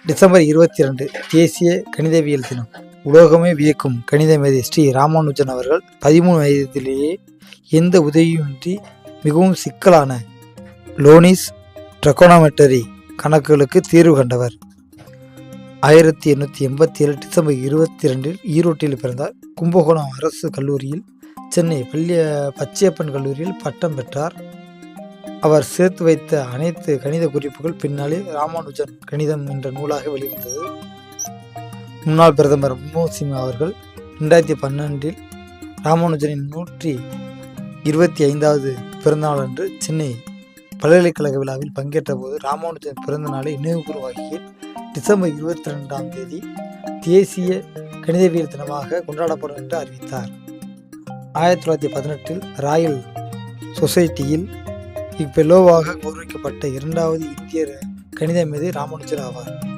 December 22 தேசிய கணிதவியல் தினம். உலோகமே வியக்கும் கணித மேதை ஸ்ரீ ராமானுஜன் அவர்கள் 13 வயதிலேயே எந்த உதவியுமின்றி மிகவும் சிக்கலான லோனிஸ் ட்ரிகோனோமெட்ரி கணக்குகளுக்கு தீர்வு கண்டவர். 1887 டிசம்பர் 22 ஈரோட்டில் பிறந்தார். கும்பகோணம் அரசு கல்லூரியில், சென்னை பச்சையப்பன் கல்லூரியில் பட்டம் பெற்றார். அவர் சேர்த்து வைத்த அனைத்து கணித குறிப்புகள் பின்னாலே ராமானுஜன் கணிதம் என்ற நூலாக வெளிவந்தது. முன்னாள் பிரதமர் மன்மோகன் சிங் அவர்கள் 2012 ராமானுஜனின் 125வது பிறந்தநாளன்று சென்னை பல்கலைக்கழக விழாவில் பங்கேற்ற போது ராமானுஜன் பிறந்த நாளை நினைவுகூரும் வகையில் டிசம்பர் 22ஆம் தேதி தேசிய கணிதவியல் தினமாக கொண்டாடப்படும் என்று அறிவித்தார். 1918 ராயல் சொசைட்டியில் இப்பெல்லோவாக கௌரவிக்கப்பட்ட இரண்டாவது இந்திய கணித மேதை ராமானுஜன் ஆவார்.